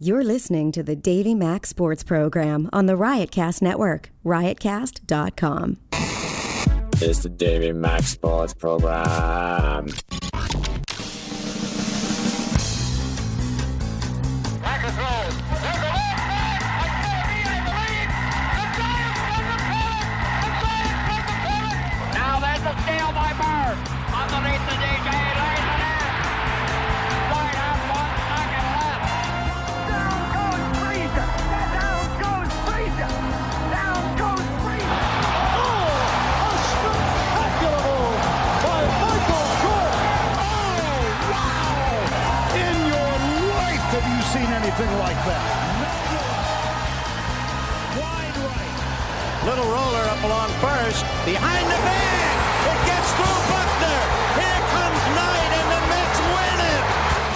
You're listening to the Davey Mac Sports Program on the Riotcast Network, riotcast.com. It's the Davey Mac Sports Program. Now there's a steal by Bird. Underneath the DJ, lays it in. Right out, one, second left. Down goes Frazier. Down goes Frazier. Down goes Frazier. Oh, a spectacular move by Michael Jordan. Oh, wow. In your life have you seen anything like that? Wide right. Little roller up along first. Behind the bag. It gets through Buckner. Here comes Knight, and the Mets win it.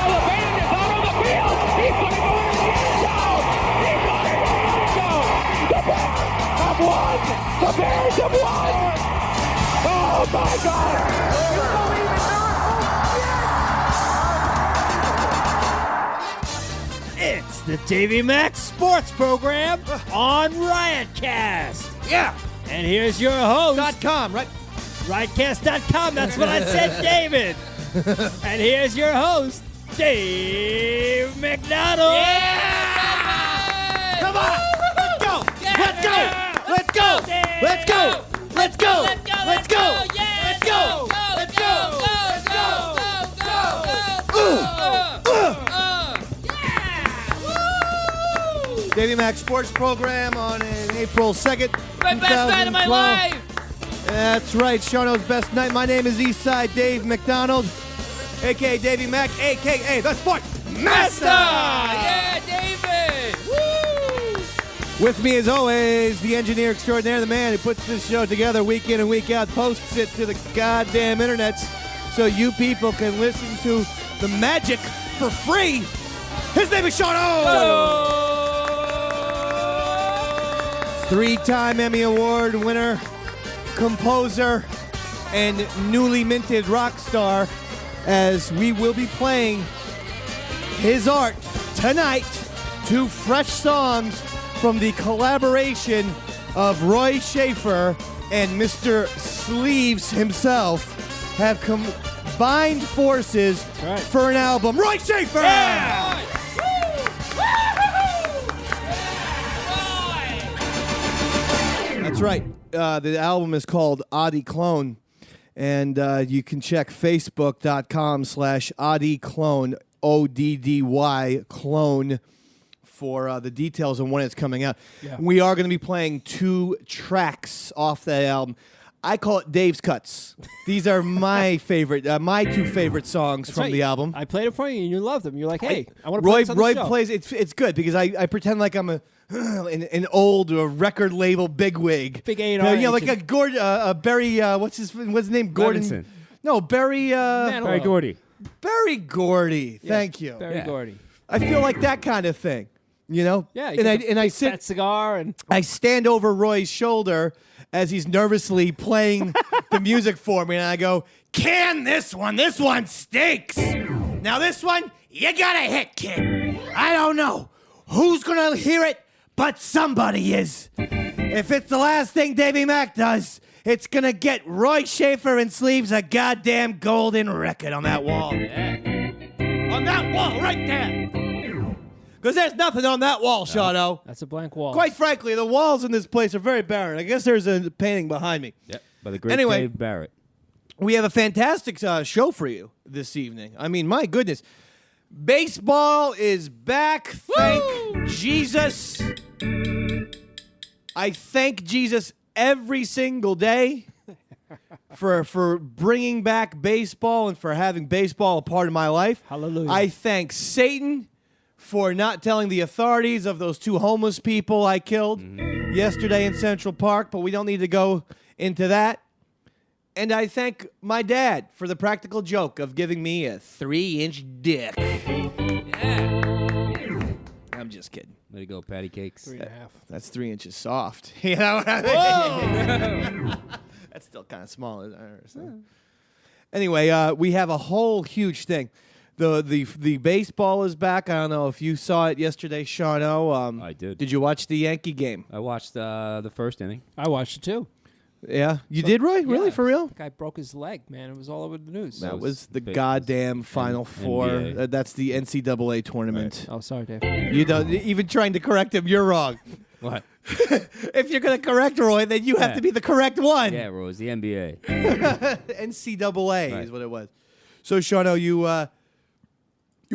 Oh, the band is out on the field. He's going to go in the end zone. He's going to go in the end zone. The Bears have won. The Bears have won. Oh, my God. You believe in miracles? Yes. It's the Davey Mac Sports Program on Riotcast. Yeah. And here's your host. .com, right? Riotcast.com. That's what I said, David. And here's your host, Dave McDonald. Yeah! Come on! Let's go! Yeah! Let's go! Let's go! Let's go! Let's go! Let's go! Yeah! Let's go! Let's go! Davey Mac Sports Program on April 2nd, My best night of my life. That's right, Shawno's best night. My name is Eastside Dave McDonald, a.k.a. Davey Mac, a.k.a. the Sports Master! Yeah, David. Woo! With me, as always, the engineer extraordinaire, the man who puts this show together week in and week out, posts it to the goddamn internets so you people can listen to the magic for free. His name is Shawno! Three-time Emmy Award winner, composer, and newly minted rock star, as we will be playing his art tonight. Two fresh songs from the collaboration of Roy Shaffer and Mr. Sleeves himself have combined forces right. for an album. Roy Shaffer! Yeah! That's right. The album is called Oddie Clone, and you can check facebook.com/Oddie Clone, ODDY Clone, for the details on when it's coming out. Yeah. We are going to be playing two tracks off that album. I call it Dave's Cuts. These are my favorite, my two favorite songs That's from right. the album. I played it for you, and you loved them. You're like, hey, I want to play Roy this on the show. plays. It's good because I pretend like I'm an old record label bigwig. Big A&R You know, like agent. a Gordon, Barry. What's his name? Gordon. Levinson. No, Barry. Barry Gordy. Barry Gordy. Thank you. Barry Yeah. Gordy. I feel like that kind of thing. You know. Yeah, And I fat sit. cigar and I stand over Roy's shoulder as he's nervously playing the music for me, and I go, "Can this one? This one stinks. Now this one, you gotta hit, kid. I don't know who's gonna hear it, but somebody is. If it's the last thing Davey Mac does, it's gonna get Roy Shaffer and Sleeves a goddamn golden record on that wall. On that wall right there. Because there's nothing on that wall, Shawno. that's a blank wall. Quite frankly, the walls in this place are very barren. I guess there's a painting behind me. Yep. By the great Anyway. Dave Barrett. We have a fantastic show for you this evening. I mean, my goodness. Baseball is back. Thank Jesus. I thank Jesus every single day for bringing back baseball and for having baseball a part of my life. Hallelujah. I thank Satan for not telling the authorities of those two homeless people I killed yesterday in Central Park, but we don't need to go into that. And I thank my dad for the practical joke of giving me a 3-inch dick. I'm just kidding. There you go, patty cakes. 3.5. That's 3 inches soft. You know what I mean? That's still kind of small. Isn't it? So. Anyway, we have a whole huge thing. The baseball is back. I don't know if you saw it yesterday, Shano. I did. Did you watch the Yankee game? I watched the first inning. I watched it too. Yeah, you did, Roy? Really, for real? The guy broke his leg, man. It was all over the news. That was the big. goddamn Final Four. NBA. That's the NCAA tournament. Oh, sorry, Dave. You don't even trying to correct him. You're wrong. What? If you're going to correct Roy, then you have Yeah. to be the correct one. Yeah, bro, it was the NBA. NCAA Right. is what it was. So, Shano, you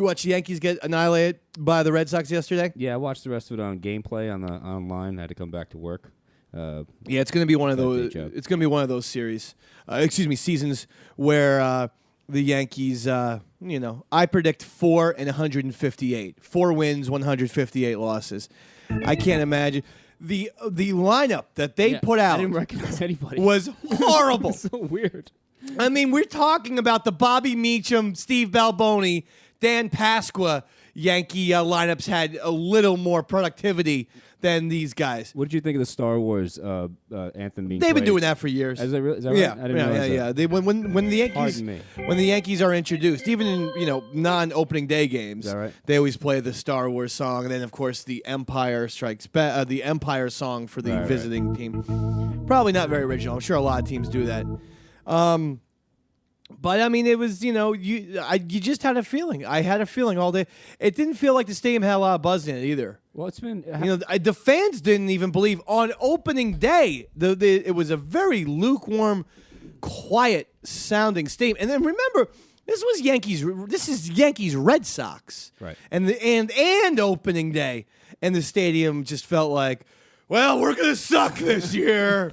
watched the Yankees get annihilated by the Red Sox yesterday? Yeah, I watched the rest of it on gameplay online. I had to come back to work. Yeah, it's going to be one of those. Day job. It's going to be one of those seasons where the Yankees. I predict 4 and 158. 4 wins, 158 losses. I can't imagine the lineup that they put out. I didn't recognize anybody. Was horrible. So weird. I mean, we're talking about the Bobby Meacham, Steve Balboni, Dan Pasqua Yankee lineups had a little more productivity than these guys. What did you think of the Star Wars anthem being They've been played? doing that for years. Is that right? Yeah, I didn't realize that. yeah. They, when the Yankees Pardon me. when the Yankees are introduced, even in non-opening day games, Is that right? they always play the Star Wars song, and then of course the Empire Strikes Back, the Empire song for the Right. visiting team. Probably not very original. I'm sure a lot of teams do that. But I mean, it was you just had a feeling. I had a feeling all day. It didn't feel like the stadium had a lot of buzz in it either. Well, it's been The fans didn't even believe on opening day. It was a very lukewarm, quiet sounding stadium. And then remember, this is Yankees Red Sox, Right. And opening day, and the stadium just felt like, well, we're gonna suck this year.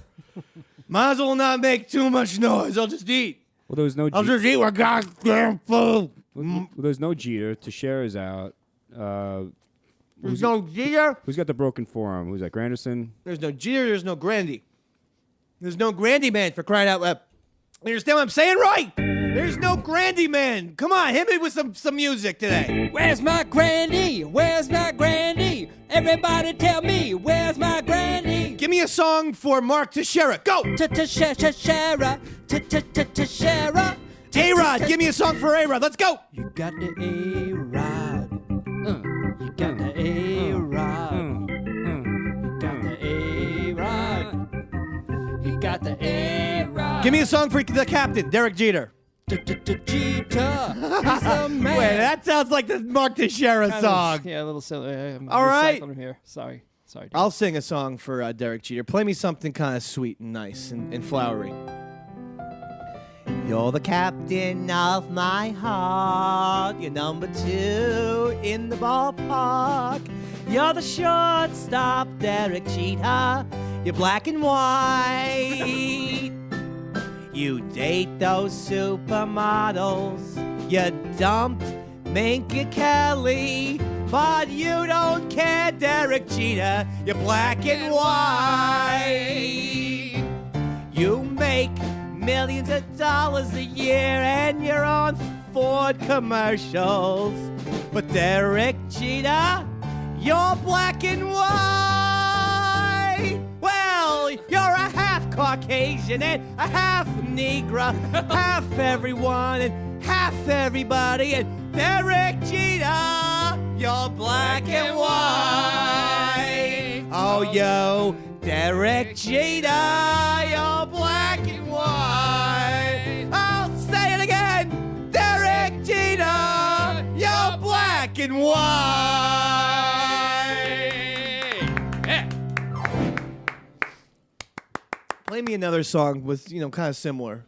Might as well not make too much noise. I'll just eat. well, there was no I'll just eat my goddamn food. well, there's no Jeter. Teixeira's out. There's no Jeter. Who's got the broken forearm? Who's that? Granderson? There's no Jeter. There's no Grandy. There's no Grandy man, for crying out loud. You understand what I'm saying, right? There's no Grandy man. Come on, hit me with some music today. Where's my grandy? Where's my grandy? Everybody tell me, where's my grandy? Give me a song for Mark Teixeira. Go. Teixeira, Teixeira. A-Rod, give me a song for A-Rod. Let's go. You got the A-Rod. You got the A-Rod. You got the A-Rod. You got the A-Rod. Give me a song for the captain, Derek Jeter. Jeter. He's a man. Wait, that sounds like the Mark Teixeira song. Yeah, a little silly. I'm All right. recycling here. Sorry. Dude. I'll sing a song for Derek Jeter. Play me something kind of sweet and nice and flowery. You're the captain of my heart. You're number 2 in the ballpark. You're the shortstop, Derek Jeter. You're black and white. You date those supermodels. You dumped Minka Kelly. But you don't care, Derek Jeter. You're black and white. You make millions of dollars a year and you're on Ford commercials. But Derek Jeter, you're black and white. Well, you're a half Caucasian and a half Negro, half everyone and half everybody. And Derek Jeter, you're black and white. Oh, yo, Derek Jeter, you're black and white. I'll say it again. Derek Jeter, you're black and white. Yeah. Play me another song with, kind of similar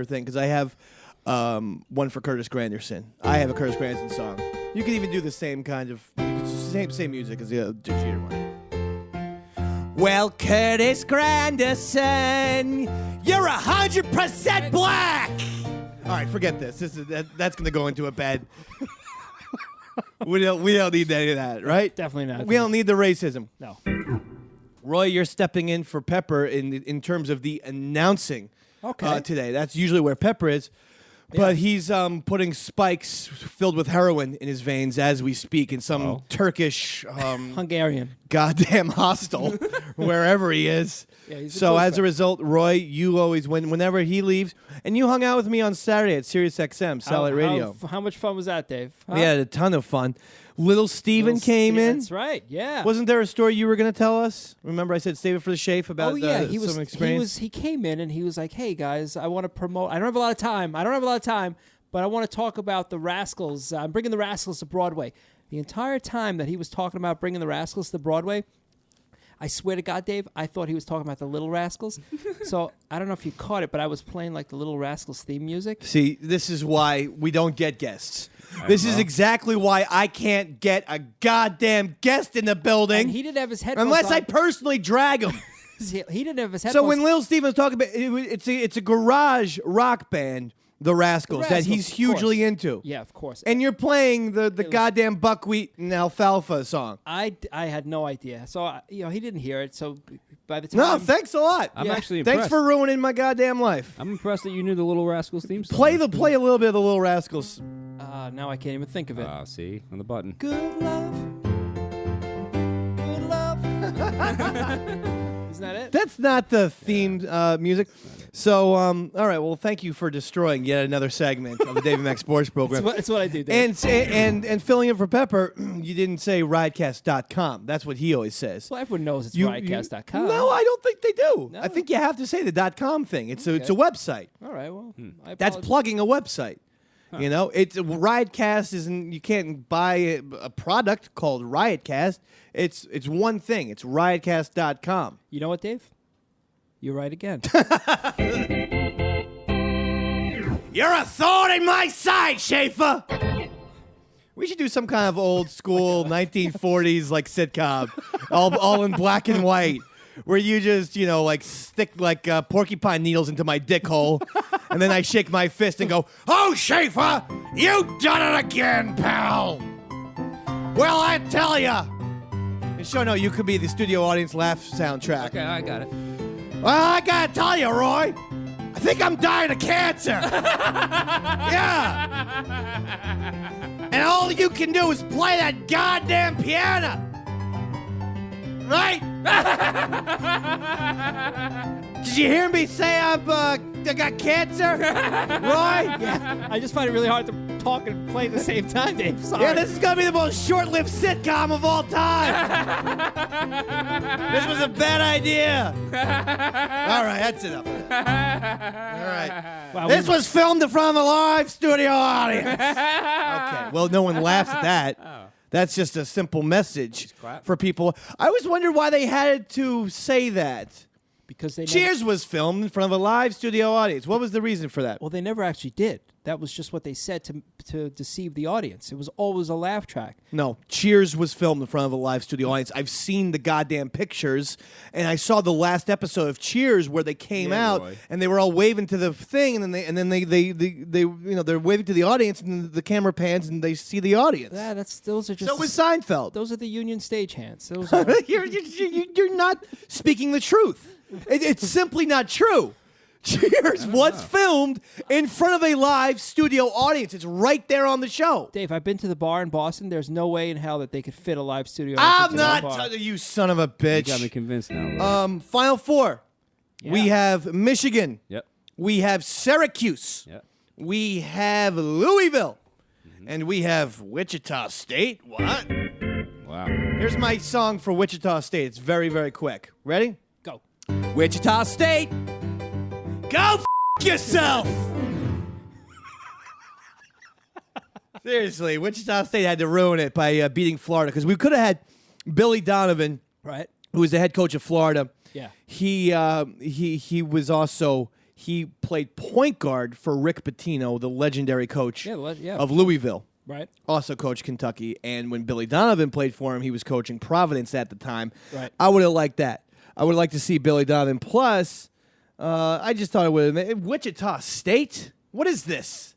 thing, because I have one for Curtis Granderson. I have a Curtis Granderson song. You can even do the same kind of same music as the Jeter one. Well, Curtis Granderson, you're 100% black. All right, forget this. That's going to go into a bad. we don't need any of that, right? Definitely not. We don't need the racism. No. Roy, you're stepping in for Pepper in terms of the announcing today. That's usually where Pepper is. But he's putting spikes filled with heroin in his veins as we speak in some Turkish Hungarian. goddamn hostel, wherever he is. Yeah, he's a so cool as guy. a result, Roy, you always, whenever he leaves, and you hung out with me on Saturday at Sirius XM, Satellite Radio. How much fun was that, Dave? Huh? We had a ton of fun. Little Steven came in. That's right. Yeah. Wasn't there a story you were going to tell us? Remember I said save it for the Shafe about Oh yeah, some experience? He came in and he was like, "Hey guys, I want to promote. I don't have a lot of time. But I want to talk about the Rascals. I'm bringing the Rascals to Broadway." The entire time that he was talking about bringing the Rascals to Broadway, I swear to God, Dave, I thought he was talking about the Little Rascals. So I don't know if you caught it, but I was playing like the Little Rascals theme music. See, this is why we don't get guests. This is exactly why I can't get a goddamn guest in the building. And he didn't have his headphones unless on. I personally drag him. He didn't have his headphones. So when Lil Steven was talking about it's a garage rock band, the Rascals, that he's of hugely course. into. Yeah, of course. And you're playing the goddamn buckwheat and alfalfa song. I had no idea. So he didn't hear it. So by the time No, thanks a lot. I'm actually impressed. Thanks for ruining my goddamn life. I'm impressed that you knew the Little Rascals theme song. Play a little bit of the Little Rascals. now I can't even think of it. See, on the button. Good love. Good love. Isn't that it? That's not the themed music. So, all right. Well, thank you for destroying yet another segment of the Davey Mac Sports Program. It's what I do, Dave. And filling in for Pepper, you didn't say riotcast.com. That's what he always says. Well, everyone knows it's You- riotcast.com. No, I don't think they do. No. I think you have to say the .com thing. It's a website. All right, well. I That's apologize. plugging a website. You know, it's Riotcast isn't. You can't buy a product called Riotcast. It's one thing. It's riotcast.com. You know what, Dave? You're right again. You're a thorn in my side, Schaefer. We should do some kind of old school 1940s like sitcom, all in black and white, where you just like stick like porcupine needles into my dick hole, and then I shake my fist and go, "Oh, Schaefer, you done it again, pal." Well, I tell ya. And sure, no, you could be the studio audience laugh soundtrack. Okay, I got it. Well, I gotta tell you, Roy, I think I'm dying of cancer. Yeah. And all you can do is play that goddamn piano. Right? Did you hear me say I got cancer? Roy? Yeah, I just find it really hard to talk and play at the same time, Dave. Sorry. Yeah, this is gonna be the most short-lived sitcom of all time. This was a bad idea. All right, that's enough of that. All right. Wow, This was filmed in front of a live studio audience. Okay. Well, no one laughs at that. That's just a simple message for people. I always wondered why they had to say that. because they Cheers was filmed in front of a live studio audience. What was the reason for that? Well, they never actually did. That was just what they said to deceive the audience. It was always a laugh track. No, Cheers was filmed in front of a live studio audience. I've seen the goddamn pictures, and I saw the last episode of Cheers where they came out Roy. and they were all waving to the thing, and then they they're waving to the audience, and the camera pans and they see the audience. Yeah, those are just. So was Seinfeld. Those are the union stagehands. Those are, You're not speaking the truth. It's simply not true. Cheers was filmed in front of a live studio audience. It's right there on the show. Dave, I've been to the bar in Boston. There's no way in hell that they could fit a live studio. I'm into that not bar. you son of a You bitch. got me convinced now. Final four. Yeah. We have Michigan. Yep. We have Syracuse. Yep. We have Louisville. And we have Wichita State. What? Wow. Here's my song for Wichita State. It's very, very quick. Ready? Go. Wichita State. Go f*** yourself. Seriously, Wichita State had to ruin it by beating Florida because we could have had Billy Donovan, Right. who was the head coach of Florida. Yeah. He was also he played point guard for Rick Pitino, the legendary coach Yeah. of Louisville. Right. Also coached Kentucky, and when Billy Donovan played for him, he was coaching Providence at the time. Right. I would have liked that. I would like to see Billy Donovan. Plus, I just thought it would have Wichita State. What is this?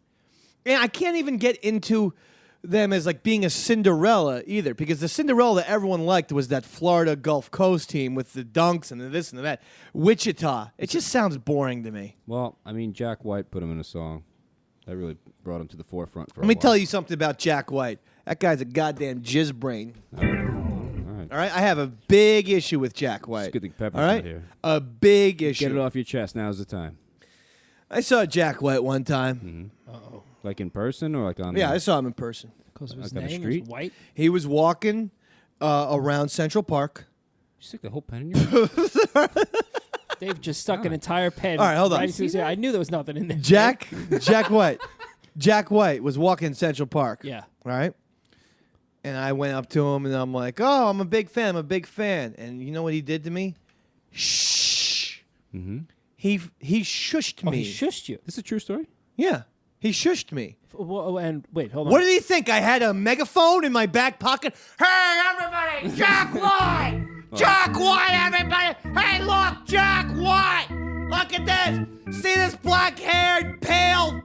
And I can't even get into them as like being a Cinderella either, because the Cinderella that everyone liked was that Florida Gulf Coast team with the dunks and the this and the that. Wichita. It just sounds boring to me. Well, I mean, Jack White put him in a song. That really brought him to the forefront. Let me tell you something about Jack White. That guy's a goddamn jizz brain. All right. All right, I have a big issue with Jack White. It's good thing Pepper's all right, not here. a big issue. Get it off your chest. Now's the time. I saw Jack White one time. Mm-hmm. Like in person or like on? Yeah, I saw him in person. Because of his Like on the name street? was White. He was walking around Central Park. You stick the whole pen in your mouth? They've just stuck an entire pen. All right, hold on. Right through his ear. I knew there was nothing in there. Jack White was walking Central Park. Yeah. All right. And I went up to him and I'm like, "Oh, I'm a big fan. I'm a big fan." And you know what he did to me? Shh. Mm-hmm. He shushed Oh, me. he shushed you. This is a true story? Yeah. He shushed me. And wait, hold on. What did he think? I had a megaphone in my back pocket? Hey, everybody! Jack White! Jack White, everybody! Hey, look! Jack White! Look at this! See this black-haired, pale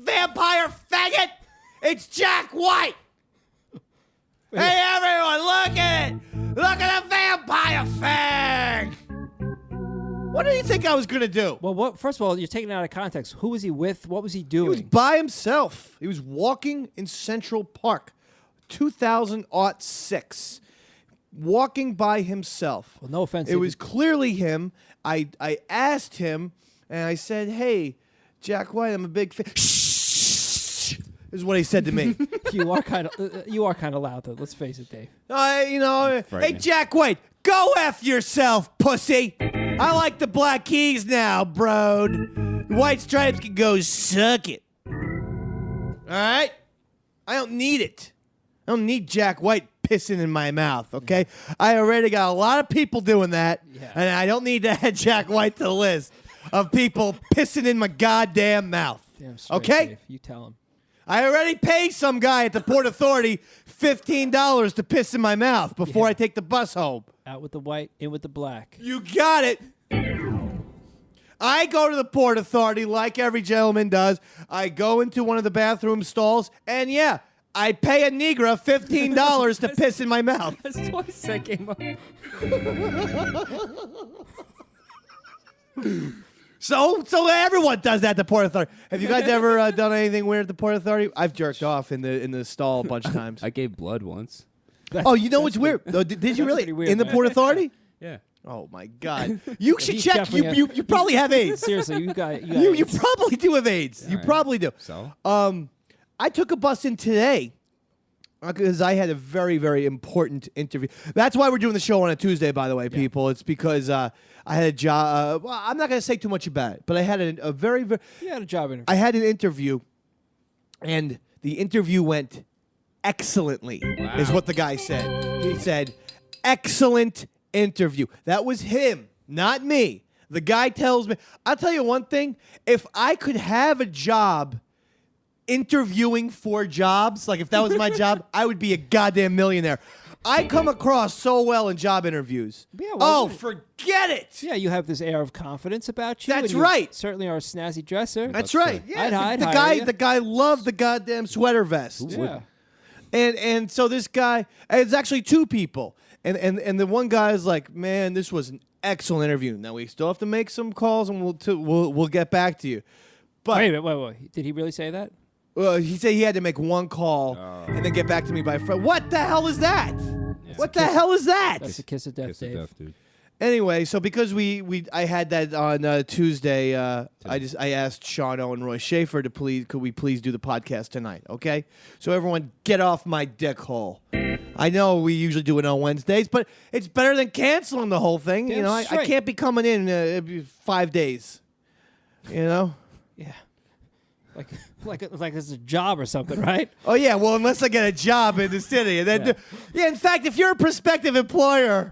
vampire faggot? It's Jack White! Hey, everyone, look at it! Look at the vampire fag! What did you think I was going to do? Well, first of all, you're taking it out of context. Who was he with? What was he He doing? was by himself. He was walking in Central Park, 2006. Walking by himself. Well, no offense. It was clearly him. I asked him, and I said, "Hey, Jack White, I'm a big fan." Shh, is what he said to me. you are kind of loud, though. Let's face it, Dave. Hey, Frightening. Jack White, go F yourself, pussy. I like the Black Keys now, bro. White Stripes can go suck it. All right? I don't need it. I don't need Jack White pissing in my mouth, okay? I already got a lot of people doing that, and I don't need to add Jack White to the list of people pissing in my goddamn mouth. Damn straight, Okay? Dave. You tell him. I already paid some guy at the Port Authority $15 to piss in my mouth before I take the bus home. Out with the white, in with the black. You got it. I go to the Port Authority like every gentleman does. I go into one of the bathroom stalls, and yeah, I pay a Negra $15 to piss in my mouth. That's twice that came up. So everyone does that at the Port Authority. Have you guys ever done anything weird at the Port Authority? I've jerked off in the stall a bunch of times. I gave blood once. Oh, you know what's weird? Oh, did you really? pretty weird, In the man. Port Authority? Yeah. Oh my God! You should He's check. definitely You probably have AIDS. Seriously, you got You probably do have AIDS. You right. probably do. So? I took a bus in today because I had a very, very important interview. That's why we're doing the show on a Tuesday, by the way, people. It's because I had a job. Well, I'm not going to say too much about it, but I had a very, very. You had a job interview. I had an interview, and the interview went excellently, is what the guy said. He said, excellent interview. That was him, not me. The guy tells me, I'll tell you one thing. If I could have a job interviewing for jobs, like if that was my job, I would be a goddamn millionaire. I come across so well in job interviews. Yeah, well, oh, forget it. Yeah, you have this air of confidence about you. That's and you right. Certainly are a snazzy dresser. That's right. Yeah, I'd the hire guy, you. the guy loved the goddamn sweater vest. Yeah. And so this guy, it's actually two people. And the one guy is like, "Man, this was an excellent interview. Now we still have to make some calls, and we'll get back to you." But Wait. Did he really say that? he said he had to make one call and then get back to me by Friday. What the hell is that? What the hell is that? That's a kiss of death, Kiss of Dave. death, dude. Anyway, so because I had that on Tuesday, I asked Shano and Roy Shaffer to could we please do the podcast tonight? Okay, so everyone get off my dick hole. I know we usually do it on Wednesdays, but it's better than canceling the whole thing. Damn You know, I straight. can't be coming in 5 days. You know. Yeah. Like it's a job or something, right? Oh yeah, well unless I get a job in the city, and then in fact, if you're a prospective employer.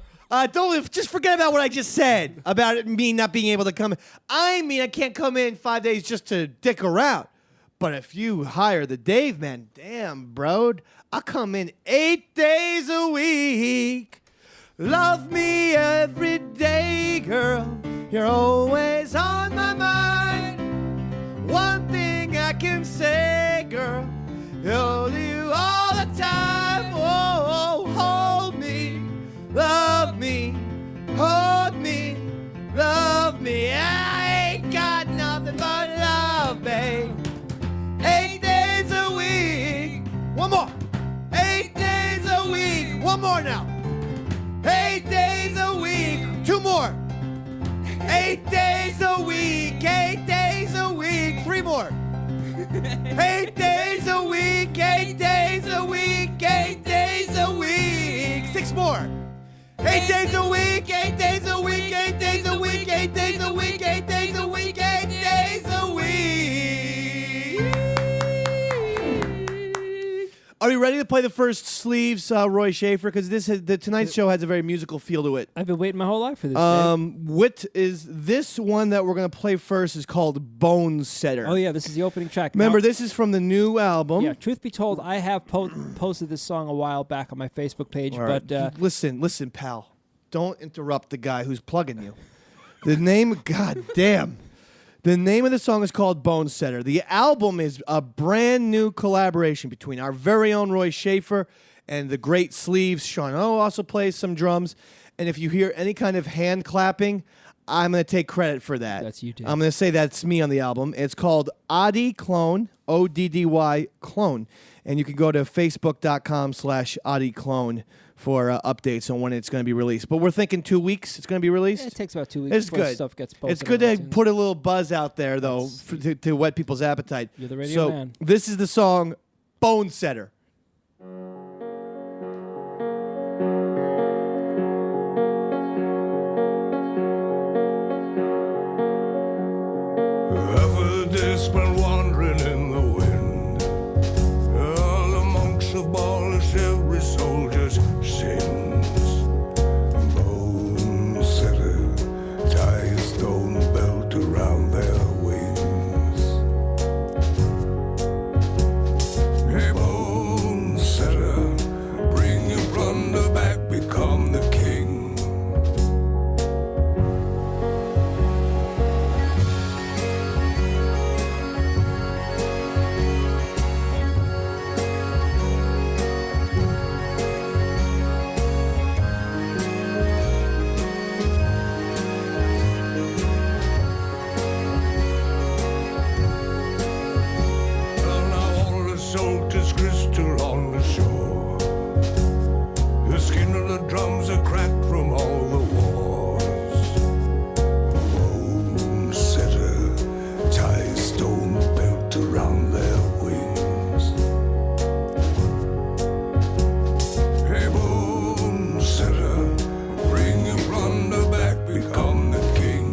Just forget about what I just said about me not being able to come. I mean, I can't come in 5 days just to dick around. But if you hire the Dave man, damn, bro, I'll come in 8 days a week. Love me every day, girl. You're always on my mind. One thing I can say, girl, hold you all the time. Oh, hold me. Love me, hold me, love me. I ain't got nothing but love, babe. more now. 8 days a week. 2 more. 8 days a week. 8 days a week. 3 more. 8 days a week. 8 days a week. 8 days a week. 6 more. 8 days a week. 8 days a week. 8 days a week. 8 days a week. 8 days a week. 8 days a week. Are you ready to play the first sleeves, Roy Shaffer? Because tonight's show has a very musical feel to it. I've been waiting my whole life for this. Dave. What is this one that we're going to play first is called Bone Setter. Oh, yeah, this is the opening track. Remember, Now- this is from the new album. Yeah, truth be told, I have posted this song a while back on my Facebook page, All right. but Listen, pal. Don't interrupt the guy who's plugging you. The name, God damn. The name of the song is called Bone Setter. The album is a brand new collaboration between our very own Roy Shaffer and the great Sleeves. Sean O also plays some drums. And if you hear any kind of hand clapping, I'm going to take credit for that. That's you, Dave. I'm going to say that's me on the album. It's called Oddy Clone, ODDY Clone. And you can go to facebook.com/Oddy Clone for updates on when it's going to be released. But we're thinking 2 weeks it's going to be released. it takes about 2 weeks It's before good. stuff gets posted. It's good on to iTunes. put a little buzz out there, though, to whet people's appetite. You're the radio so man. This is the song Bone Setter. Ever this been wandering in the wind, all amongst abolish every soldier's sins. Bone setter, tie a stone belt around their wings. Hey, bone setter, bring your plunder back, become the king. Well, now all the salt is crystal on the shore. The skin of the drums are cracked from all the wars. Bone setter, tie a stone belt around their wings. Hey, bone setter, bring your plunder back, become the king.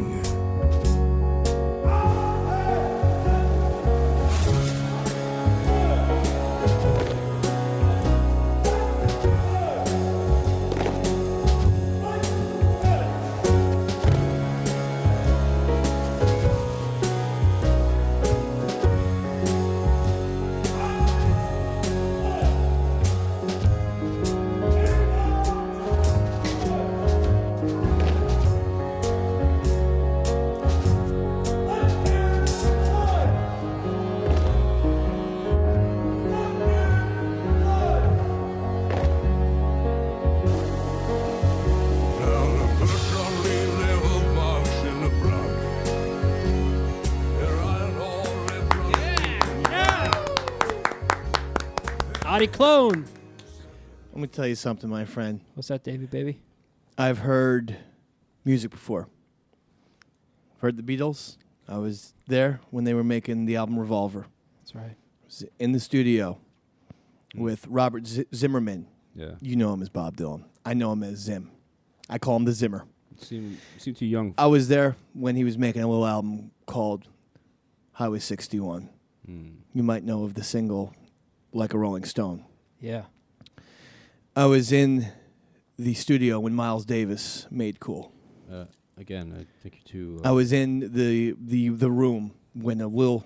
Now the bloodshot leave their hoof marks in the blood. Their iron all red blood. Oddy Clone. Let me tell you something, my friend. What's that, Davey, baby? I've heard music before. I've heard the Beatles. I was there when they were making the album Revolver. That's right. I was in the studio with Robert Zimmerman. Yeah. You know him as Bob Dylan. I know him as Zim. I call him the Zimmer. Seem too young. I was there when he was making a little album called Highway 61. You might know of the single Like a Rolling Stone. Yeah. I was in the studio when Miles Davis made Cool. Again, I think you're too. I was in the room when a little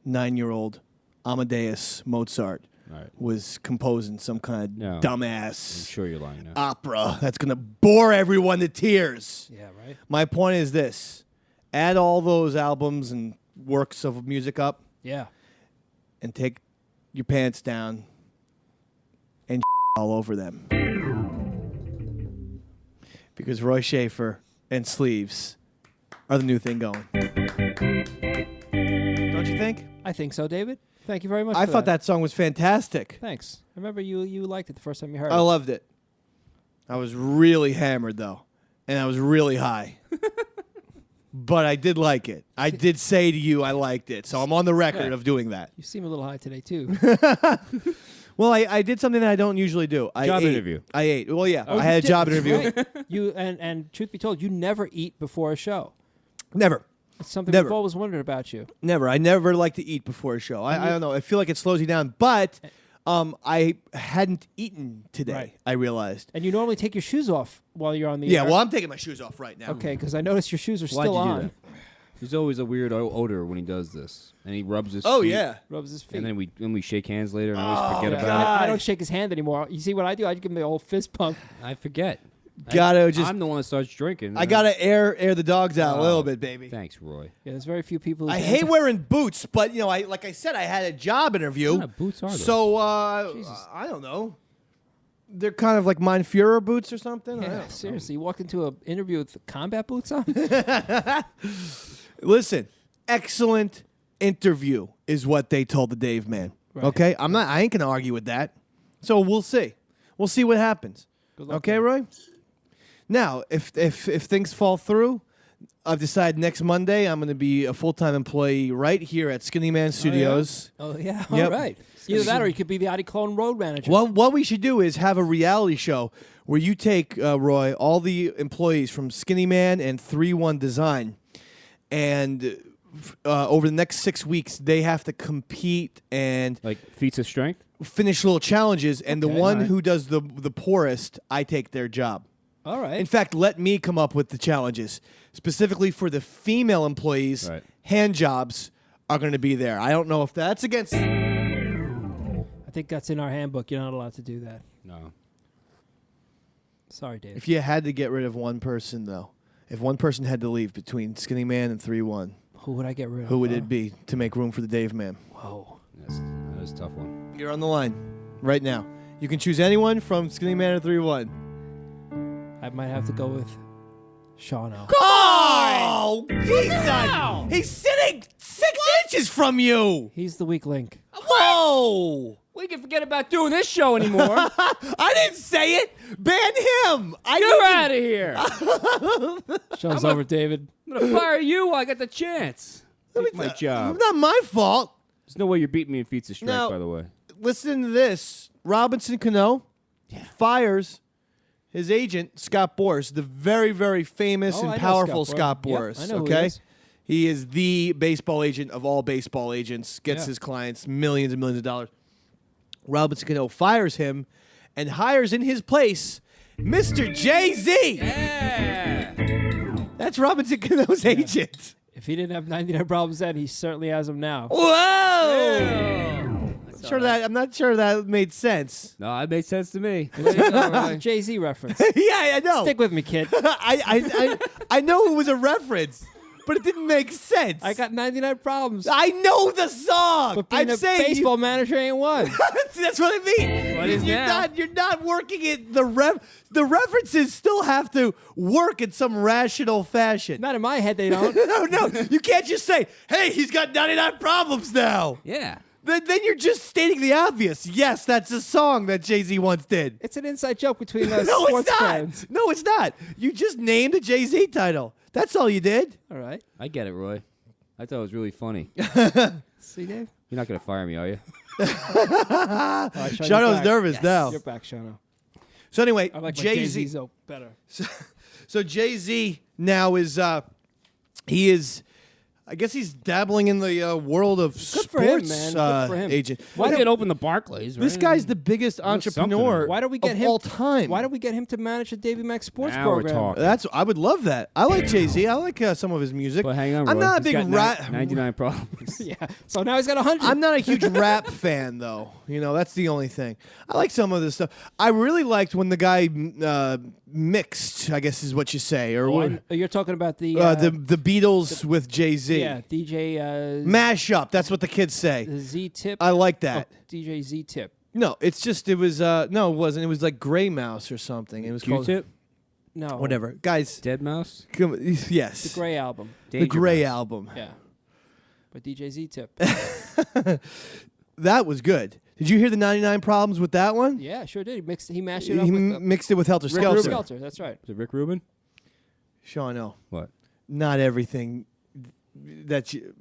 9-year-old Amadeus Mozart All right. was composing some kind of No. I'm dumbass sure you're lying now. opera that's going to bore everyone to tears. Yeah, right? My point is this. Add all those albums and works of music up Yeah. and take your pants down and all over them. Because Roy Shaffer and Sleeves are the new thing going. Don't you think? I think so, David. Thank you very much I for thought that song was fantastic. Thanks. I remember you liked it the first time you heard I it. loved it. I was really hammered, though, and I was really high. But I did like it. I did say to you I liked it, so I'm on the record of doing that. You seem a little high today, too. Well, I did something that I don't usually do. Job interview. I ate. Well, yeah, Oh, I had a job That's interview. right. You and truth be told, you never eat before a show. Never. It's something Never. we've always wondered about you. Never. I never like to eat before a show. I don't know. I feel like it slows you down. But I hadn't eaten today, Right. I realized. And you normally take your shoes off while you're on the Yeah, air. well, I'm taking my shoes off right now. Okay, because I noticed your shoes are Why'd still you do on. that? There's always a weird odor when he does this, and he rubs his. Oh, feet, yeah. Rubs his feet. And then we shake hands later, and I always forget Yeah. about I don't shake his hand anymore. You see what I do? I give him the old fist pump. it. I forget. I'm the one that starts drinking. I got to air the dogs out a little bit, baby. Thanks, Roy. Yeah, there's very few people. Whose I hands hate are- wearing boots, but, like I said, I had a job interview. What kind of boots are those? So, I don't know. They're kind of like Mein Fuhrer boots or something. I Yeah, don't know. seriously, you walked into an interview with combat boots on. Listen, excellent interview is what they told the Dave man. Right. Okay, I ain't gonna argue with that. So we'll see. We'll see what happens. Good luck, Okay, man. Roy. Now, if things fall through, I've decided next Monday I'm going to be a full-time employee right here at Skinny Man Studios. Oh yeah, Yep. all right. Either that, or you could be the Audi Clone Road manager. Well, what we should do is have a reality show where you take, Roy, all the employees from Skinny Man and 3-1 Design, and over the next 6 weeks, they have to compete and Like feats of strength. finish little challenges, and the Okay, one alright. who does the poorest, I take their job. All right. In fact, let me come up with the challenges. Specifically for the female employees, Right. hand jobs are going to be there. I don't know if that's against... I think that's in our handbook. You're not allowed to do that. No. Sorry, Dave. If you had to get rid of one person, though, if one person had to leave between Skinny Man and 3-1, Who would I get rid of? who would it be to make room for the Dave Man? Whoa. That was a tough one. You're on the line right now. You can choose anyone from Skinny Man or 3-1. I might have to go with Shawno. Oh, Jesus! He's sitting 6 inches from you. He's the weak link. Whoa! We can forget about doing this show anymore. I didn't say it. Ban him. You're out of here. Show's over, David. I'm gonna fire you while I got the chance. Take my job. Not my fault. There's no way you're beating me in feats of strength, Now- by the way. Listen to this. Robinson Cano fires his agent, Scott Boras, the very, very famous Oh, and I know powerful Scott Scott Boras. Boras. Yep, I know who he okay? is. He is the baseball agent of all baseball agents, gets Yeah. his clients millions and millions of dollars. Robinson Cano fires him and hires in his place Mr. JayZ. Yeah. That's Robinson Cano's agent. If he didn't have 99 problems then, he certainly has them now. Whoa! I'm not sure that made sense. No, it made sense to me. JayZ reference. Yeah, I know. Stick with me, kid. I know it was a reference, but it didn't make sense. I got 99 problems. I know the song. But being I'm a saying baseball manager ain't one. that's what I mean. What is that? You're not working it. The references still have to work in some rational fashion. Not in my head, they don't. No, you can't just say, "Hey, he's got 99 problems now." Yeah. Then you're just stating the obvious. Yes, that's a song that JayZ once did. It's an inside joke between us No, sports it's not. fans. No, it's not. You just named a JayZ title. That's all you did. All right. I get it, Roy. I thought it was really funny. See, Dave? You're not going to fire me, are you? All right, Sean, you're Shano's back. nervous Yes, now. You're back, Shano. So anyway, I like my JayZ. JayZ better. So JayZ now is he is. I guess he's dabbling in the world of Good sports for him, man. Good for him. agent. Why did open the Barclays? Right? This guy's the biggest something. entrepreneur Why don't we get of him all time. Why don't we get him to manage the Davey Mac Sports Now we're Program? talking. I would love that. I like JayZ. I like some of his music. But hang on, Roy. I'm not a He's big got rap. 99 problems. Yeah. So now he's got 100. I'm not a huge rap fan, though. That's the only thing. I like some of this stuff. I really liked when the guy mixed, I guess is what you say, or what? You're talking about the the Beatles with JayZ. yeah, DJ Mashup. That's what the kids say. the Z Tip. I like that. DJ Z Tip. No, it was no, it wasn't. It was like Gray Mouse or something. It was called Q-tip? No. whatever. Guys, Dead Mouse? come, yes. The Gray album. The Danger Gray Mouse. album. Yeah. But DJ Z Tip. That was good. Did you hear the 99 Problems with that one? Yeah, sure did. He mashed it up He with mixed it with Helter Rick Skelter. Skelter. That's right. Is it Rick Rubin? Sean, no. What? Not everything that you...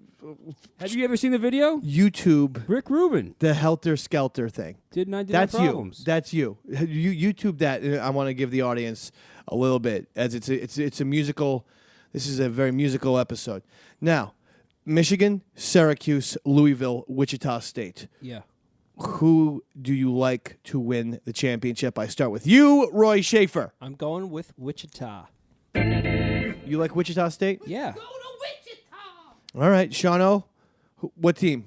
Have you ever seen the video? YouTube Rick Rubin the Helter Skelter thing. did 99 That's Problems. you. That's you. You YouTube that. I want to give the audience a little bit, as it's a musical. This is a very musical episode. Now, Michigan, Syracuse, Louisville, Wichita State. Yeah. Who do you like to win the championship? I start with you, Roy Shaffer. I'm going with Wichita. You like Wichita State? Yeah. All right, Shano. What team?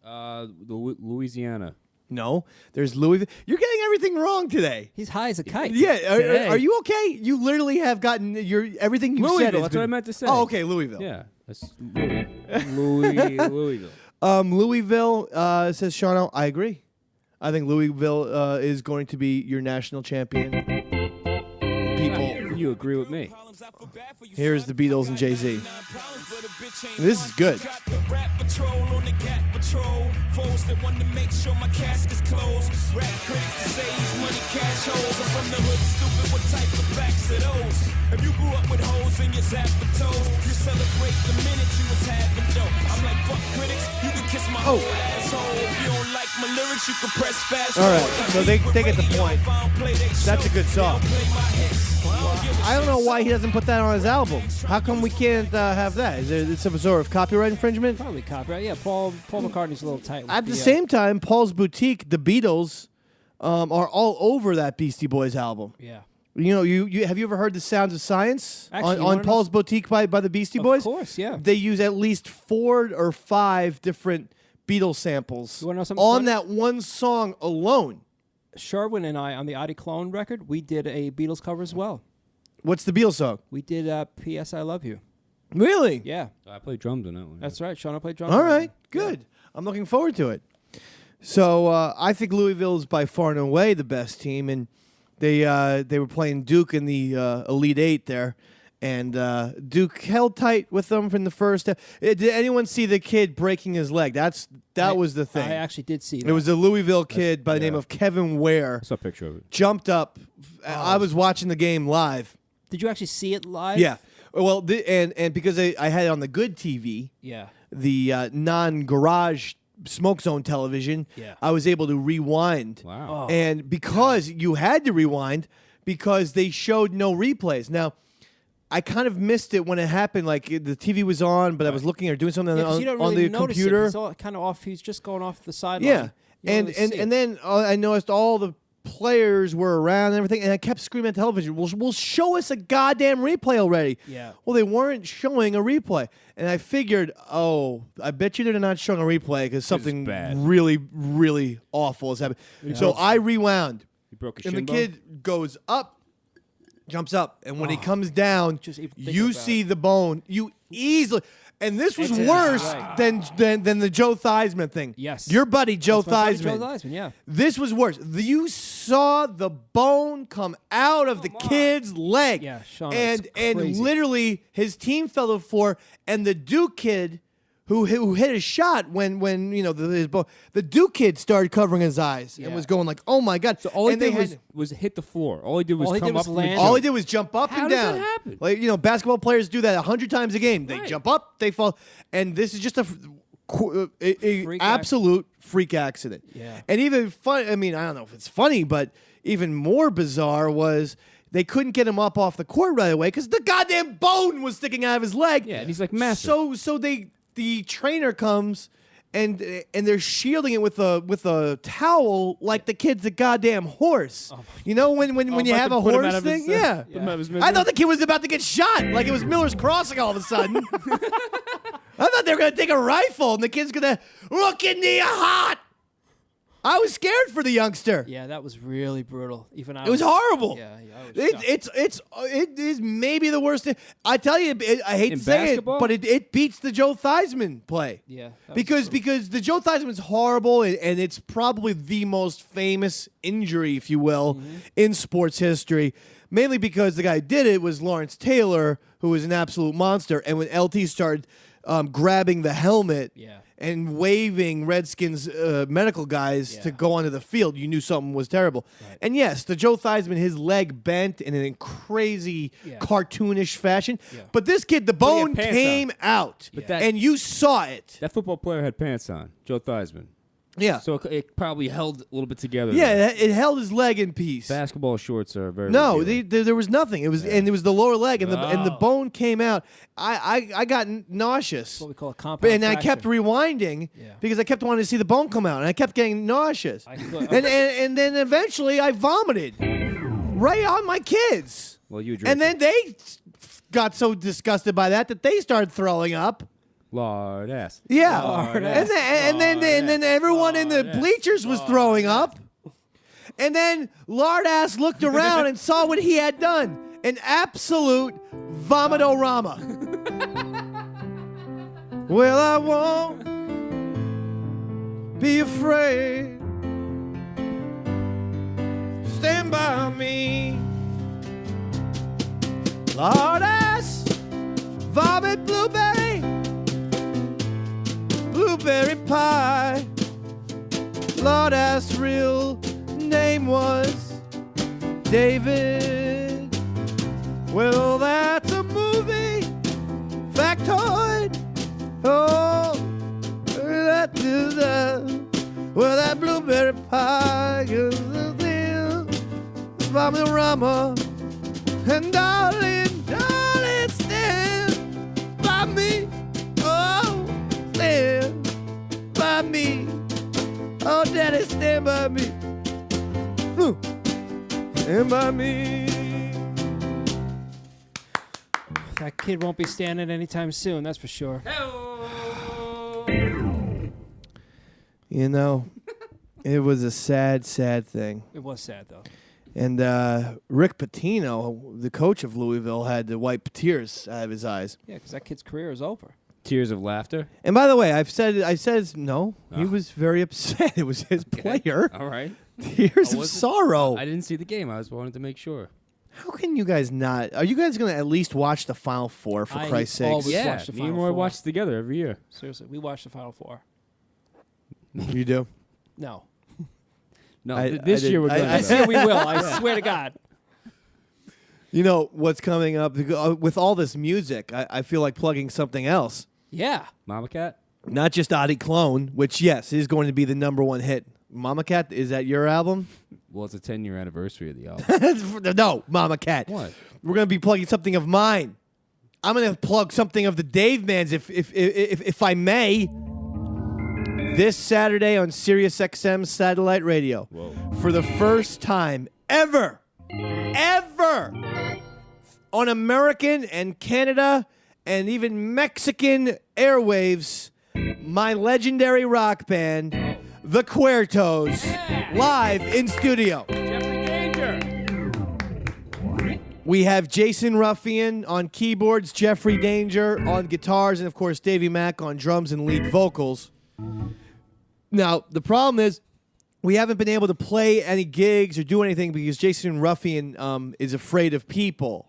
Louisiana. No, there's Louisville. You're getting everything wrong today. He's high as a kite. Yeah, Today. are you okay? You literally have gotten everything you said. Louisville, has that's been- what I meant to say. Oh, okay, Louisville. Yeah. That's Louisville. Louisville says Shano. I agree. I think Louisville is going to be your national champion. People, You agree with me. here's the Beatles and JayZ. This is good. If you grew up with hoes in your zapper toes, you celebrate the minute you was having dough. I'm like, fuck critics, you can kiss my whole asshole. If you don't like my lyrics, you can press fast. All right, so they get the point. That's a good song. I don't know why he doesn't put that on his album. How come we can't have that? Is there some sort of copyright infringement? Probably copyright. Yeah, Paul McCartney's a little tight. At the same time, Paul's Boutique, the Beatles, are all over that Beastie Boys album. Yeah. You know, you have you ever heard the Sounds of Science Actually, you on wanna Paul's know- Boutique by the Beastie Boys? Of course, yeah. They use at least 4 or 5 different Beatles samples You wanna know something on funny? that one song alone. Sherwin and I, on the Adi Clone record, we did a Beatles cover as well. What's the Beatles song? We did P.S. I Love You. Really? Yeah, I played drums on that one. that's right. Sean played drums. All on right, it. good. I'm looking forward to it. So I think Louisville is by far and away the best team, and they were playing Duke in the Elite Eight there, and Duke held tight with them from the first. Did anyone see the kid breaking his leg? That was the thing. I actually did see that. It was a Louisville kid by the name of Kevin Ware. I saw a picture of it. Jumped up. I was watching the game live. Did you actually see it live? Yeah. Well, and because I had it on the good TV, Yeah. the non-garage smoke zone television, Yeah. I was able to rewind. Wow. And because you had to rewind, because they showed no replays. Now, I kind of missed it when it happened. Like the TV was on, but I was looking or doing something Yeah, 'cause you don't on really the notice computer. It. He's all kind of off. He's just going off the sideline. Yeah, You don't and really see it. and then I noticed all the players were around and everything, and I kept screaming at television, "Well, show us a goddamn replay already!" Yeah. Well, they weren't showing a replay, and I figured, oh, I bet you they're not showing a replay because something bad. really, really awful has happened. So I rewound, He broke his and the shin bone? kid goes up, jumps up, and when he comes down, Just even think you about see it. the bone. You easily. And this was It's worse right. than the Joe Theismann thing. Yes. Your buddy Joe That's my buddy Theismann. Joe Theismann, yeah. This was worse. You saw the bone come out of the kid's leg. Yeah, Sean, and it's crazy. literally his team fell to the floor, and the Duke kid who hit a shot when the Duke kid started covering his eyes and Yeah. was going like, "Oh my god!" So all he And they did had- was hit the floor. All he did was All he come did was up from the land. jump. all he did was jump up How and does down. that happen? Like basketball players do that 100 times a game. They jump up, they fall, and this is just a Freak absolute freak accident. Yeah. And even fun. I mean, I don't know if it's funny, but even more bizarre was they couldn't get him up off the court right away because the goddamn bone was sticking out of his leg. Yeah, and he's like massive. So the trainer comes. And they're shielding it with a towel like the kid's a goddamn horse. You know when you about have to a put him horse out of his, thing? Yeah. put him out of his I misery? thought the kid was about to get shot, like it was Miller's Crossing all of a sudden. I thought they were gonna take a rifle and the kid's gonna look in the hot. I was scared for the youngster. Yeah, that was really brutal. Even I It was horrible. Yeah, I was shocked. It is maybe the worst thing. I tell you, I hate In to say basketball? it, but it beats the Joe Theismann play. Yeah, that was because the Joe Theismann's horrible, and it's probably the most famous injury, if you will, in sports history. Mainly because the guy who did it was Lawrence Taylor, who was an absolute monster. And when LT started grabbing the helmet Yeah. and waving Redskins medical guys to go onto the field, you knew something was terrible. Right. And yes, the Joe Theismann, his leg bent in a crazy cartoonish fashion. Yeah. But this kid, the he had bone pants came out, But that- and you saw it. That football player had pants on, Joe Theismann. Yeah. So it probably held a little bit together. Yeah, it held his leg in peace. Basketball shorts are very No, revealing. there was nothing. It was and it was the lower leg, and the bone came out. I got nauseous. That's what we call a compound And I fracture. kept rewinding because I kept wanting to see the bone come out, and I kept getting nauseous. And then eventually I vomited right on my kids. Well, you and then they got so disgusted by that they started throwing up. Lord ass. Yeah, Lord and then everyone in the bleachers was throwing up. And then Lardass looked around and saw what he had done. An absolute vomitorama. Well, I won't be afraid. Stand by me. Lardass, vomit blueberry. Blueberry pie. Lardass' real name was David. Well, that's a movie factoid. Oh, that is well, that blueberry pie is the vomitorama. And darling, stand by me. Oh, stand by me. Oh, daddy, stand by me. Stand by me. That kid won't be standing anytime soon, that's for sure. You know, it was a sad, sad thing. It was sad, though. And Rick Pitino, the coach of Louisville, had to wipe tears out of his eyes. Yeah, because that kid's career is over. Tears of laughter. And by the way, I said no. He was very upset. It was his player. All right. Tears of sorrow. I didn't see the game. I was wanting to make sure. How can you guys not? Are you guys going to at least watch the Final Four, for Christ's sake? always Yeah, watch the me Final and Roy Four. watch it together every year. Seriously, we watched the Final Four. You do? No. No, I this year we're going to. This year we will, I swear to God. You know what's coming up? With all this music, I feel like plugging something else. Yeah. Mama Cat? Not just Adi Clone, which, yes, is going to be the #1 hit. Mama Cat, is that your album? Well, it's a 10-year anniversary of the album. No, Mama Cat. What? We're going to be plugging something of mine. I'm going to plug something of the Dave Mans, if I may. This Saturday on Sirius XM Satellite Radio. Whoa. For the first time ever, on American and Canada and even Mexican airwaves, my legendary rock band, The Cuertos, live in studio. Jeffrey Danger. We have Jason Ruffian on keyboards, Jeffrey Danger on guitars, and of course Davey Mac on drums and lead vocals. Now, the problem is we haven't been able to play any gigs or do anything because Jason Ruffian is afraid of people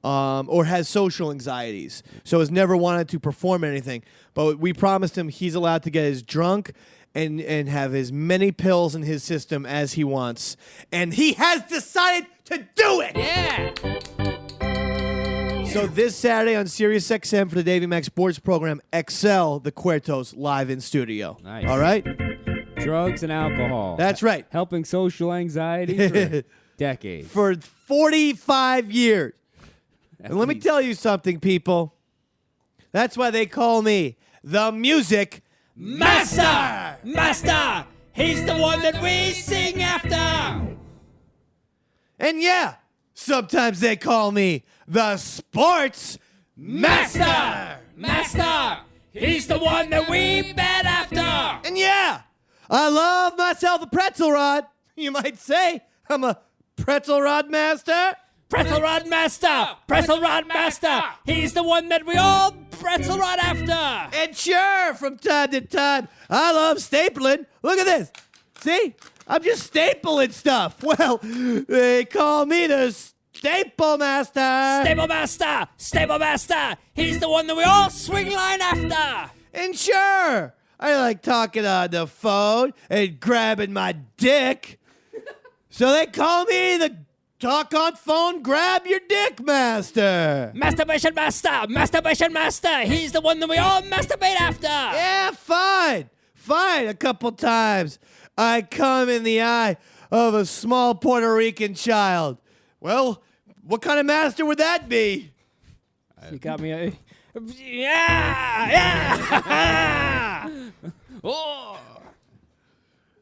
or has social anxieties, so has never wanted to perform anything. But we promised him he's allowed to get as drunk and have as many pills in his system as he wants. And he has decided to do it! Yeah. So this Saturday on Sirius XM for the Davey Mac Sports Program, XL, the Cuertos, live in studio. Nice. All right? Drugs and alcohol. That's right. Helping social anxiety for decades. For 45 years. And let me tell you something, people. That's why they call me the Music Master! Master! He's the one that we sing after! And yeah, sometimes they call me the Sports Master! Master! He's the one that we bet after! And yeah, I love myself a pretzel rod. You might say I'm a pretzel rod master. Pretzel Rod Master! Pretzel Rod Master! He's the one that we all pretzel rod after! And sure, from time to time, I love stapling. Look at this. See? I'm just stapling stuff. Well, they call me the Staple Master. Stable Master. He's the one that we all swing line after. And sure, I like talking on the phone and grabbing my dick. So they call me the Talk on Phone Grab Your Dick Master. Masturbation Master. He's the one that we all masturbate after. Yeah, fine. A couple times I come in the eye of a small Puerto Rican child. Well, what kind of master would that be? You got me. Yeah. Oh.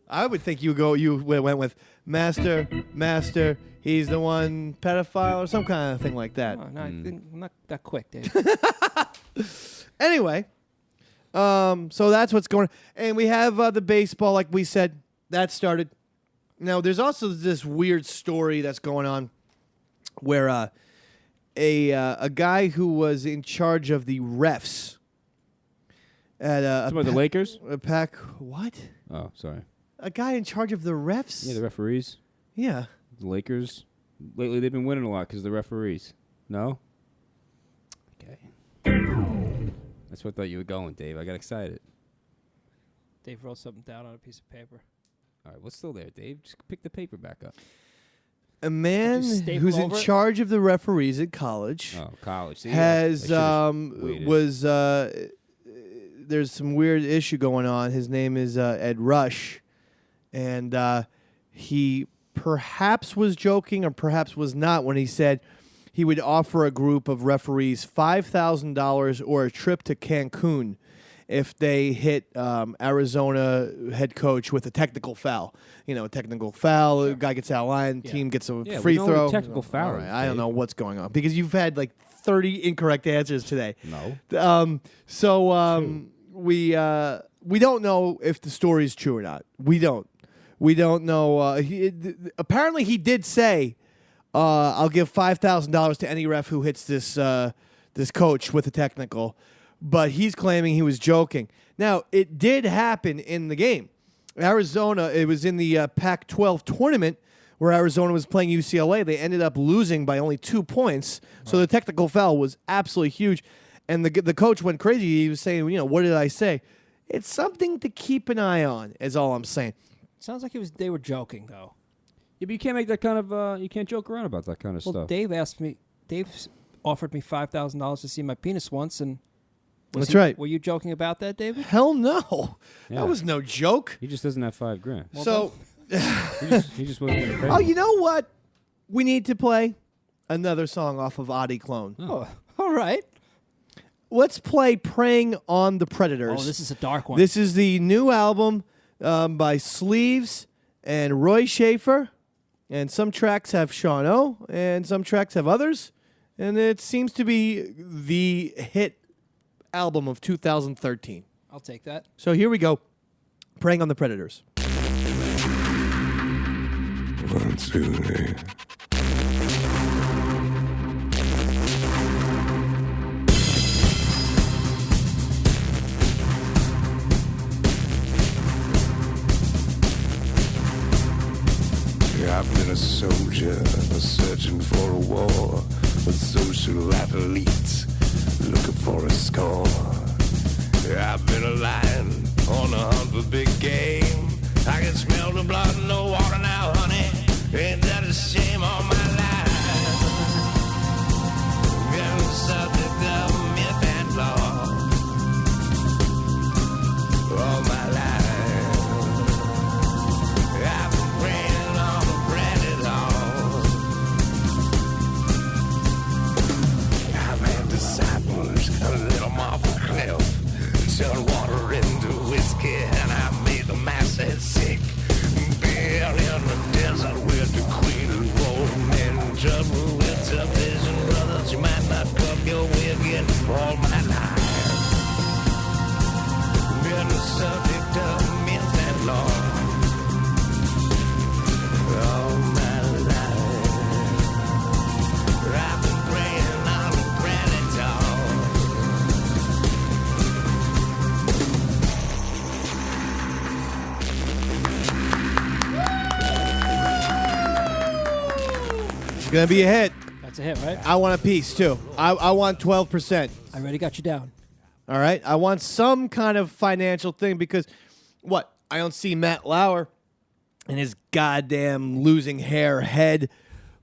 I would think you went with master. He's the one pedophile or some kind of thing like that. Oh, no, I'm not that quick, Dave. Anyway, so that's what's going on. And we have the baseball, like we said, that started. Now, there's also this weird story that's going on where a guy who was in charge of the refs at the Lakers? What? Oh, sorry. A guy in charge of the refs? Yeah, the referees. Yeah. The Lakers. Lately, they've been winning a lot because of the referees. No? Okay. That's where I thought you were going, Dave. I got excited. Dave wrote something down on a piece of paper. All right, what's still there, Dave? Just pick the paper back up. A man who's in charge of the referees at college. Oh, college. See, has there's some weird issue going on. His name is Ed Rush, and he perhaps was joking or perhaps was not when he said he would offer a group of referees $5,000 or a trip to Cancun if they hit Arizona head coach with a technical foul. You know, a technical foul, the guy gets out of line, team gets a free we know throw. what technical foul is, I don't Dave. know what's going on because you've had like 30 incorrect answers today. No. We don't know if the story is true or not. We don't know. Apparently, he did say, "I'll give $5,000 to any ref who hits this coach with a technical," but he's claiming he was joking. Now, it did happen in the game. Arizona. It was in the Pac-12 tournament where Arizona was playing UCLA. They ended up losing by only 2 points. So the technical foul was absolutely huge. And the coach went crazy. He was saying, what did I say? It's something to keep an eye on, is all I'm saying. Sounds like they were joking, though. Yeah, but you can't make that kind of, you can't joke around about that kind of Well, stuff. Dave offered me $5,000 to see my penis once, and That's right. Were you joking about that, David? Hell no. Yeah. That was no joke. He just doesn't have $5,000. So, he just wasn't going to pay. oh, you know what? We need to play another song off of Adi Clone. Oh, all right. Let's play Preying on the Predators. Oh, this is a dark one. This is the new album by Sleeves and Roy Shaffer. And some tracks have Sean O, and some tracks have others. And it seems to be the hit album of 2013. I'll take that. So here we go. Preying on the Predators. 1, 2, 3. I've been a soldier, searching for a war, a social athlete, looking for a score. I've been a lion on the hunt for big game. I can smell the blood in the water now, honey. Ain't that a shame on my life? Been the subject of myth and law all my life. I've been preying on the predators. I've had disciples, I lit them off a cliff, turned water into whiskey, and I made the masses sick. Been in the desert with the queen of war, men in trouble with temptation, brothers. You might not come your way again all my life. Been the subject of myth and law all my life. I've been preying on the It's going to be a hit. That's a hit, right? I want a piece too. I want 12%. I already got you down. All right. I want some kind of financial thing because what? I don't see Matt Lauer and his goddamn losing hair head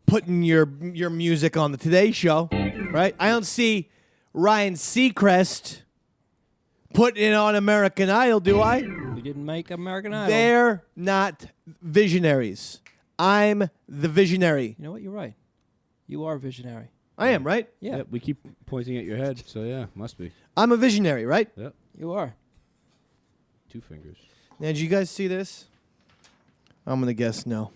putting your music on the Today Show, right? I don't see Ryan Seacrest putting it on American Idol, do I? We didn't make American Idol. They're not visionaries. I'm the visionary. You know what? You're right. You are visionary. I am, right? Yeah, Yep, we keep pointing at your head, so yeah, must be. I'm a visionary, right? Yep. you are. 2 fingers. Now, did you guys see this? I'm going to guess no.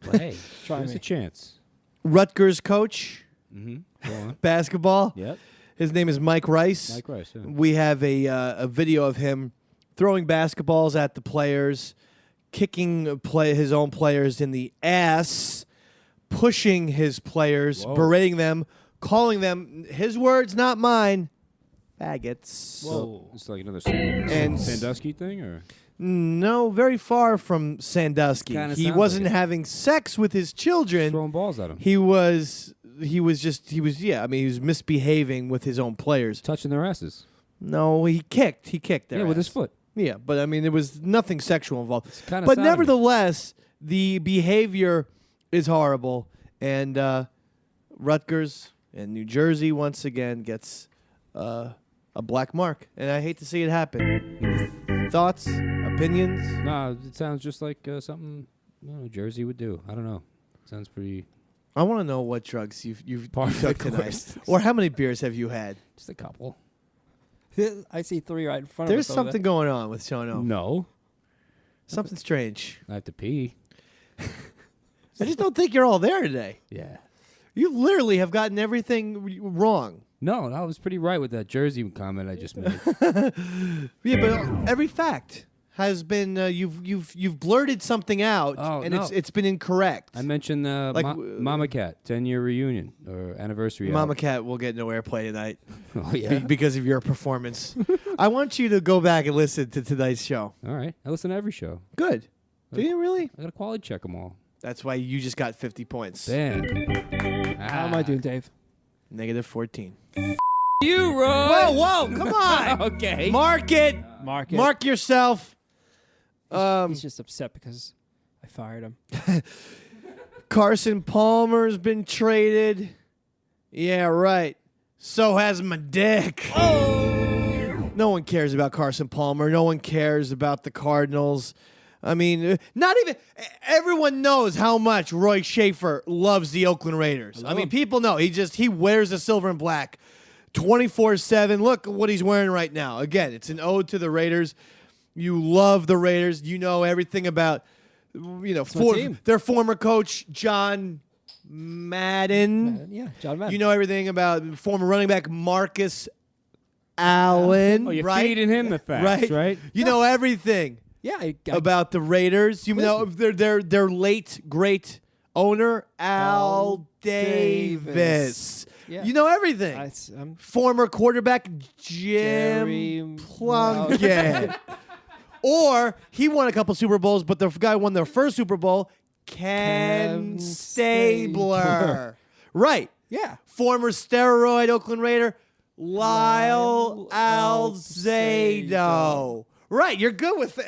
But hey, Try give us me. a chance. Rutgers coach, Mm-hmm. Go on. basketball. Yep. His name is Mike Rice. Mike Rice, yeah. We have a video of him throwing basketballs at the players, kicking his own players in the ass, pushing his players, Whoa. berating them, calling them, his words, not mine, faggots. So it's like another And- Sandusky thing, or? No, very far from Sandusky. Kinda He sounds wasn't like it. having sex with his children. Throwing balls at him. He was misbehaving with his own players. Touching their asses. No, he kicked their Yeah, with his ass. foot. Yeah, but I mean, there was nothing sexual involved. kinda But sodomy. nevertheless, the behavior is horrible, and Rutgers and New Jersey once again gets a black mark, and I hate to see it happen. Thoughts, opinions? Nah, it sounds just like something Jersey would do. I don't know. Sounds pretty. I want to know what drugs you've Par for took the tonight, course. or how many beers have you had? Just a couple. I see 3 right in front There's of us. over something going on with Shono. No. Something strange. I have to pee. I just don't think you're all there today. Yeah. You literally have gotten everything wrong. No, I was pretty right with that Jersey comment I just made. Yeah, but every fact has been you've blurted something out, Oh, and no. it's been incorrect. I mentioned Mama Cat 10-year reunion or anniversary. Mama Cat will get no airplay tonight Oh yeah. because of your performance. I want you to go back and listen to tonight's show. All right. I listen to every show. Good. Do you really? I got to quality check them all. That's why you just got 50 points. Damn. How am I doing, Dave? Negative 14. You, Roy. Whoa, come on. Okay. Mark it. Mark it. Mark yourself. He's just upset because I fired him. Carson Palmer's been traded. Yeah, right. So has my dick. Oh! No one cares about Carson Palmer. No one cares about the Cardinals. I mean, not even everyone knows how much Roy Shaffer loves the Oakland Raiders. I mean, people know. He wears the silver and black 24/7. Look at what he's wearing right now. Again, it's an ode to the Raiders. You love the Raiders. You know everything about my team. their former coach John Madden. Yeah, John Madden. You know everything about former running back Marcus Allen. Oh, you're right? feeding him the facts, right? You know everything yeah, I about the Raiders. You know their late great owner Al Davis. Yeah. You know everything. I'm Former quarterback Jerry Jim Plunkett. Or he won a couple Super Bowls, but the guy who won their first Super Bowl, Ken Ken Stabler. Stabler. Right. yeah. Former steroid Oakland Raider, Lyle Alzado. Right, you're good with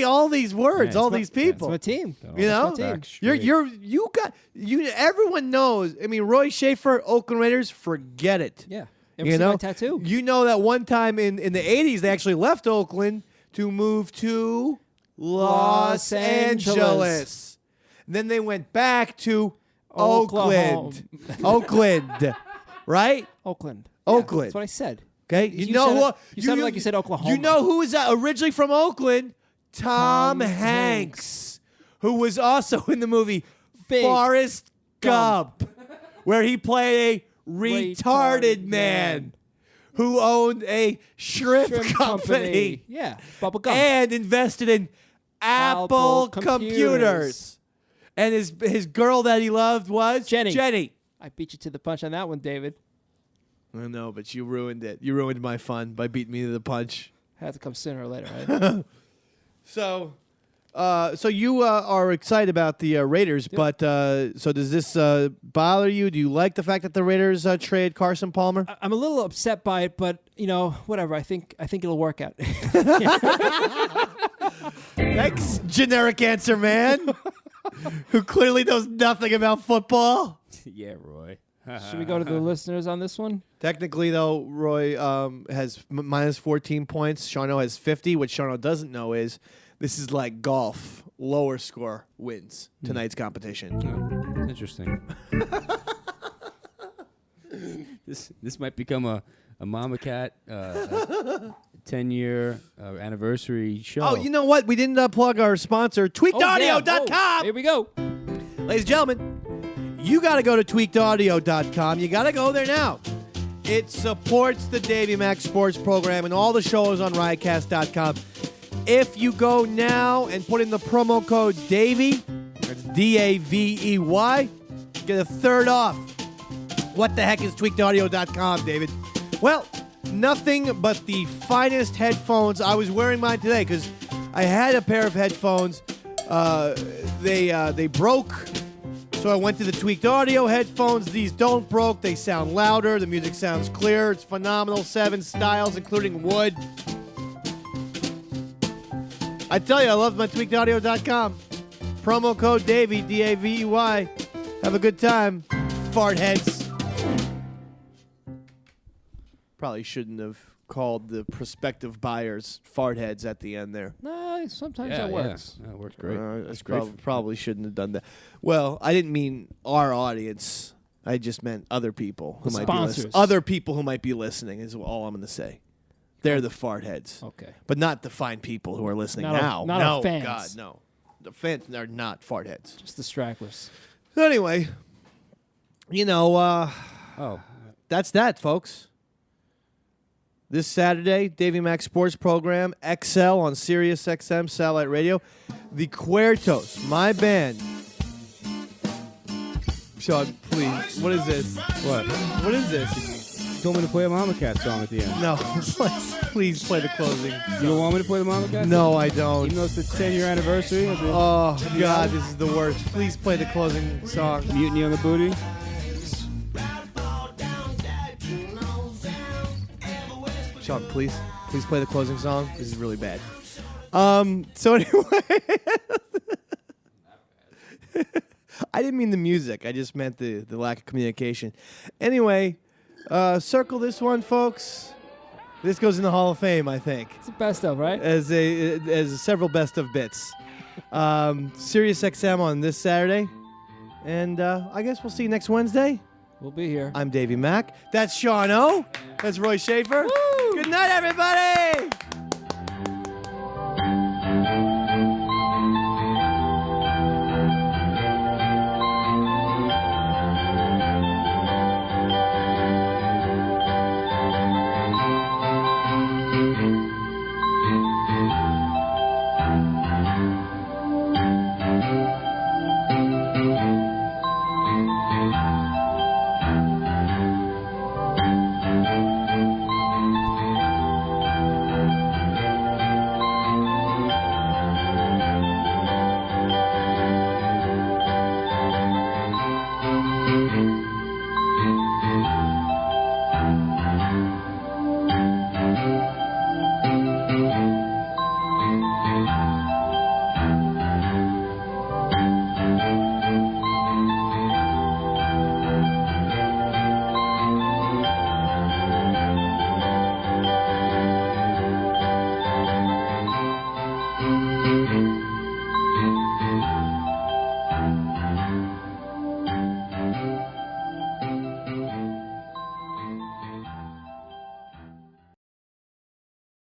all these words, Yeah, all it's these It's people. my team. You know, It's my team. Facts straight. everyone knows. I mean, Roy Shaffer, Oakland Raiders, forget it. Yeah. Ever You seen know, my tattoo? You know that one time in the 80s, they actually left Oakland to move to Los Los Angeles. Angeles. Then they went back to Oklahoma. Oakland, right? Oakland. Oakland. That's what I said. Okay, You sounded like you said Oklahoma. You know who was originally from Oakland? Tom Tom Hanks, who was also in the movie Big Forrest Gump. Gump, where he played a retarded man who owned a shrimp company Yeah. Bubba Gump. and invested in Apple computers. And his girl that he loved was Jenny. I beat you to the punch on that one, David. I know, but you ruined it. You ruined my fun by beating me to the punch. Had to come sooner or later, right? So, So you are excited about the Raiders, but so does this bother you? Do you like the fact that the Raiders trade Carson Palmer? I'm a little upset by it, but whatever. I think it'll work out. Thanks, generic answer man, who clearly knows nothing about football. Yeah, Roy. Should we go to the listeners on this one? Technically, though, Roy has minus 14 points. Shano has 50. What Shano doesn't know is this is like golf. Lower score wins tonight's competition. Oh, interesting. This might become a Mama Cat 10-year anniversary show. Oh, you know what? We didn't plug our sponsor, tweakedaudio.com. Here we go. Ladies and gentlemen, you got to go to tweakedaudio.com. You got to go there now. It supports the Davey Mac Sports Program and all the shows on riotcast.com. If you go now and put in the promo code Davey, that's DAVEY, get a third off. What the heck is tweakedaudio.com, David? Well, nothing but the finest headphones. I was wearing mine today because I had a pair of headphones. They broke. So I went to the Tweaked Audio headphones. These don't broke. They sound louder. The music sounds clear. It's phenomenal. 7 styles, including wood. I tell you, I love my tweakedaudio.com. Promo code Davey, DAVEY. Have a good time, fart heads. Probably shouldn't have called the prospective buyers fart heads at the end there. No, sometimes that works. Yeah, that works great. That's great. Probably shouldn't have done that. Well, I didn't mean our audience. I just meant other people who might be listening. Other people who might be listening is all I'm going to say. They're the fart heads. Okay. But not the fine people who are listening now. Not no, our fans. God, no. The fans are not fart heads. Just the stragglers. So anyway, that's that, folks. This Saturday, Davey Mac Sports Program, XL on Sirius XM Satellite Radio. The Cuertos, my band. Sean, please. What is this? What is this? You told me to play a Mama Cat song at the end. No, please play the closing. You don't want me to play the Mama Cat song? No, I don't. Even though it's the 10-year anniversary of the... Oh, God, this is the worst. Please play the closing song. Mutiny on the Booty? Sean, please play the closing song. This is really bad. So anyway, I didn't mean the music. I just meant the lack of communication. Anyway, circle this one, folks. This goes in the Hall of Fame, I think. It's the best of, right? As several best of bits. Sirius XM on this Saturday, and I guess we'll see you next Wednesday. We'll be here. I'm Davey Mac. That's Sean O. That's Roy Shaffer. Woo! Good night, everybody. Mm-hmm.